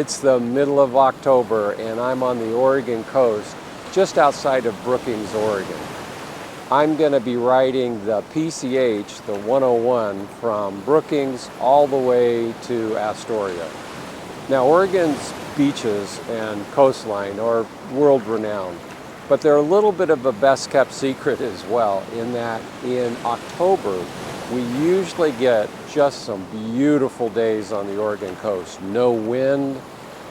It's the middle of October and I'm on the Oregon coast, just outside of Brookings, Oregon. I'm going to be riding the PCH, the 101, from Brookings all the way to Astoria. Now, Oregon's beaches and coastline are world-renowned, but they're a little bit of a best-kept secret as well, in that in October, we usually get just some beautiful days on the Oregon coast. No wind,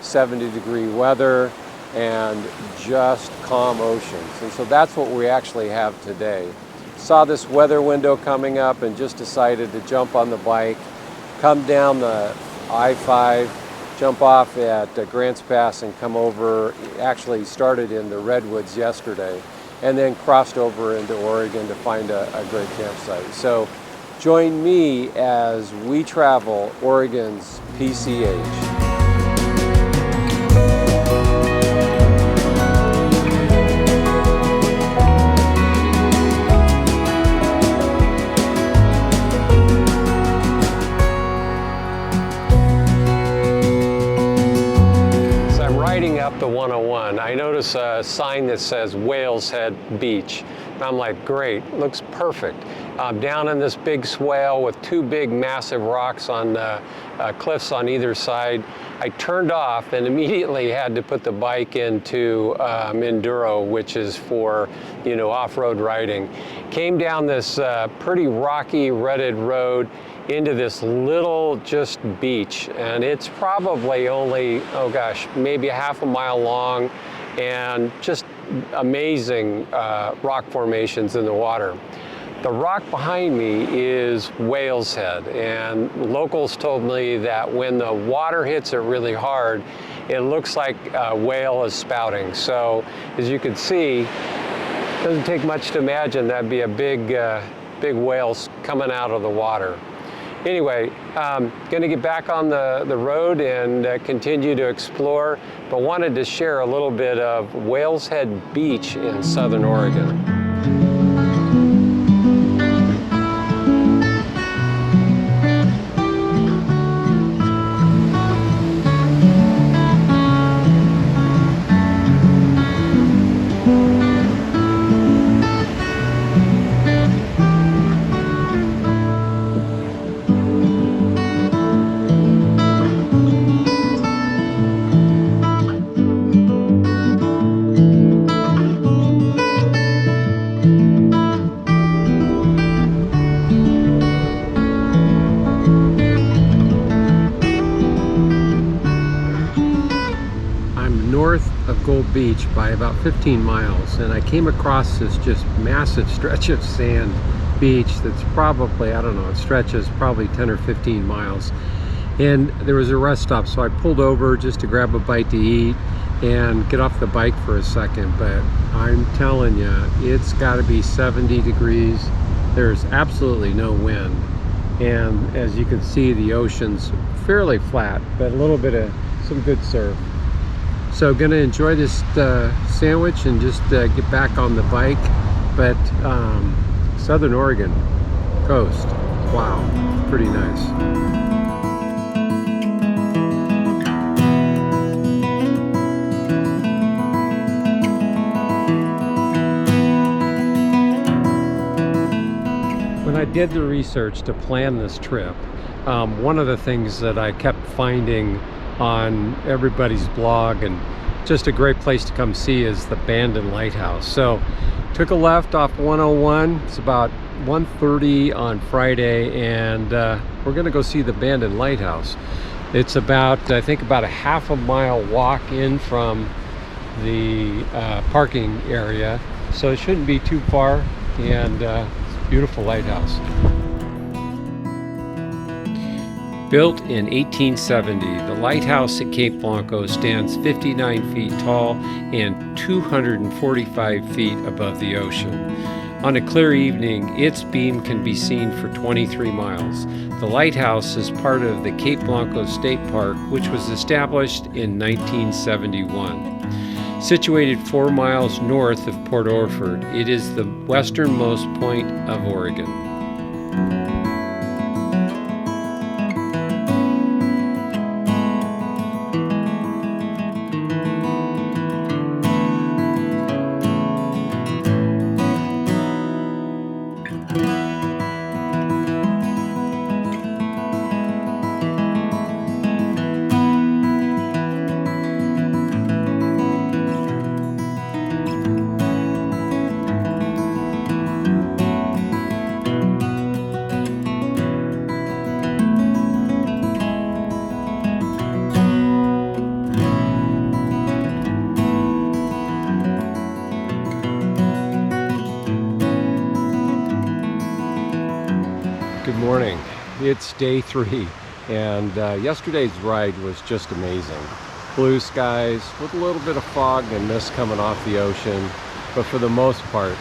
70-degree weather, and just calm oceans. And so that's what we actually have today. Saw this weather window coming up and just decided to jump on the bike, come down the I-5, jump off at Grants Pass and come over. Actually started in the Redwoods yesterday and then crossed over into Oregon to find a great campsite. So join me as we travel Oregon's PCH. Up the 101, I notice a sign that says Wheals Head Beach. And I'm like, great, looks perfect. Down in this big swale with two big massive rocks on cliffs on either side. I turned off and immediately had to put the bike into enduro, which is for, off-road riding. Came down this pretty rocky, rutted road into this little just beach, and it's probably only, maybe a half a mile long, and just amazing rock formations in the water. The rock behind me is Wheals Head, and locals told me that when the water hits it really hard, it looks like a whale is spouting. So as you can see, it doesn't take much to imagine that'd be a big whale coming out of the water. Anyway, going to get back on the road and continue to explore, but wanted to share a little bit of Wheals Head Beach in Southern Oregon. Gold Beach by about 15 miles, and I came across this just massive stretch of sand beach that's probably, it stretches probably 10 or 15 miles. And there was a rest stop, so I pulled over just to grab a bite to eat and get off the bike for a second. But I'm telling you, it's got to be 70 degrees. There's absolutely no wind, and as you can see, the ocean's fairly flat, but a little bit of some good surf. So gonna enjoy this sandwich and just get back on the bike. But Southern Oregon coast, wow, pretty nice. When I did the research to plan this trip, one of the things that I kept finding on everybody's blog and just a great place to come see is the Blanco Light House. So took a left off 101. It's about 1:30 on Friday, and we're gonna go see the Blanco Light House. It's about, I think, about a half a mile walk in from the parking area, so it shouldn't be too far, and it's a beautiful lighthouse. Built in 1870, the lighthouse at Cape Blanco stands 59 feet tall and 245 feet above the ocean. On a clear evening, its beam can be seen for 23 miles. The lighthouse is part of the Cape Blanco State Park, which was established in 1971. Situated 4 miles north of Port Orford, it is the westernmost point of Oregon. morning. It's day 3, and yesterday's ride was just amazing. Blue skies with a little bit of fog and mist coming off the ocean, but for the most part,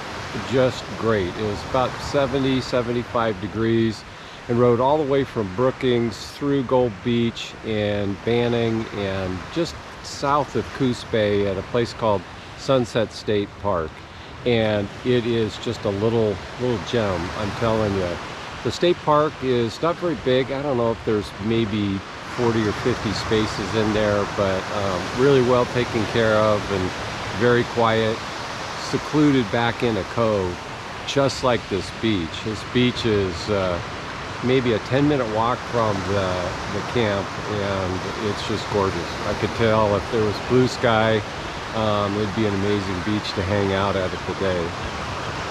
just great. It was about 70, 75 degrees, and rode all the way from Brookings through Gold Beach and Banning and just south of Coos Bay at a place called Sunset State Park. And it is just a little gem, I'm telling you. The state park is not very big. I don't know if there's maybe 40 or 50 spaces in there, but really well taken care of and very quiet, secluded back in a cove, just like this beach. This beach is maybe a 10-minute walk from the camp, and it's just gorgeous. I could tell if there was blue sky, it'd be an amazing beach to hang out at today.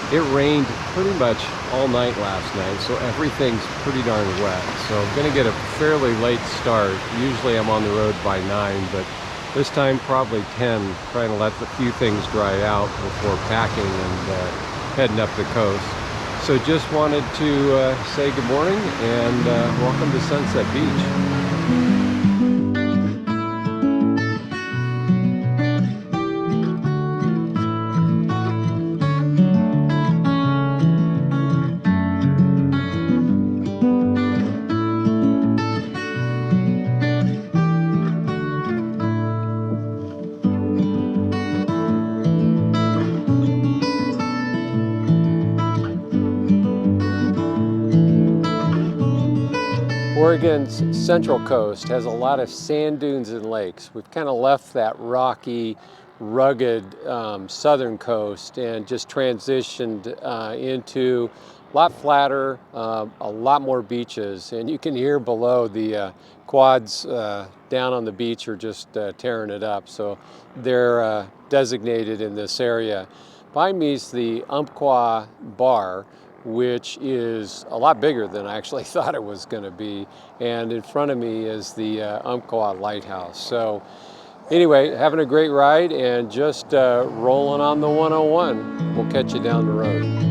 It rained pretty much all night last night, so everything's pretty darn wet. So I'm gonna get a fairly late start. Usually I'm on the road by 9, but this time probably 10, trying to let a few things dry out before packing and heading up the coast. So just wanted to say good morning and welcome to Sunset Beach. Oregon's central coast has a lot of sand dunes and lakes. We've kind of left that rocky, rugged southern coast and just transitioned into a lot flatter, a lot more beaches. And you can hear below the quads down on the beach are just tearing it up. So they're designated in this area. Behind me is the Umpqua Bar, which is a lot bigger than I actually thought it was going to be. And in front of me is the Umpqua Light House. So anyway, having a great ride and just rolling on the 101. We'll catch you down the road.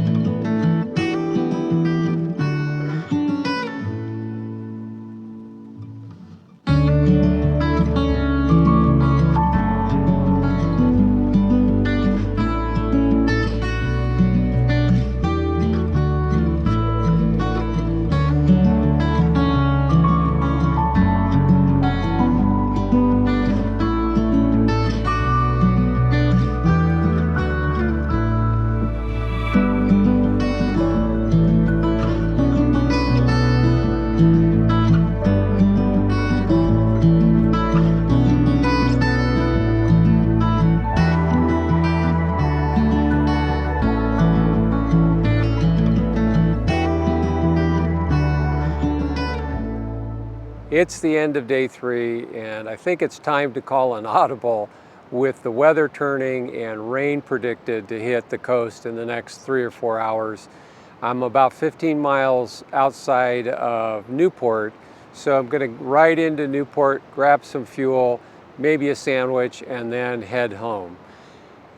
It's the end of day 3, and I think it's time to call an audible with the weather turning and rain predicted to hit the coast in the next 3 or 4 hours. I'm about 15 miles outside of Newport, so I'm going to ride into Newport, grab some fuel, maybe a sandwich, and then head home.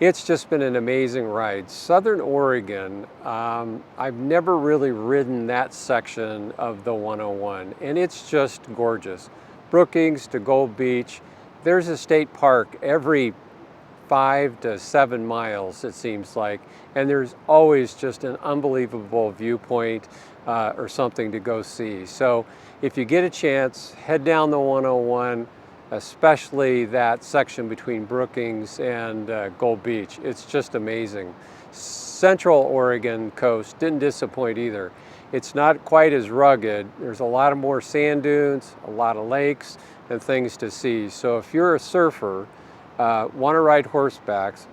It's just been an amazing ride. Southern Oregon, I've never really ridden that section of the 101, and it's just gorgeous. Brookings to Gold Beach, there's a state park every 5 to 7 miles, it seems like, and there's always just an unbelievable viewpoint or something to go see. So if you get a chance, head down the 101, especially that section between Brookings and Gold Beach. It's just amazing. Central Oregon coast didn't disappoint either. It's not quite as rugged. There's a lot of more sand dunes, a lot of lakes and things to see. So if you're a surfer, want to ride horsebacks,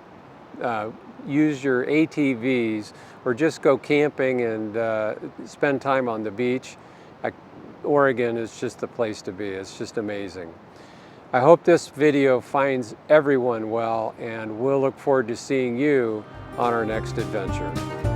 use your ATVs, or just go camping and spend time on the beach, Oregon is just the place to be. It's just amazing. I hope this video finds everyone well, and we'll look forward to seeing you on our next adventure.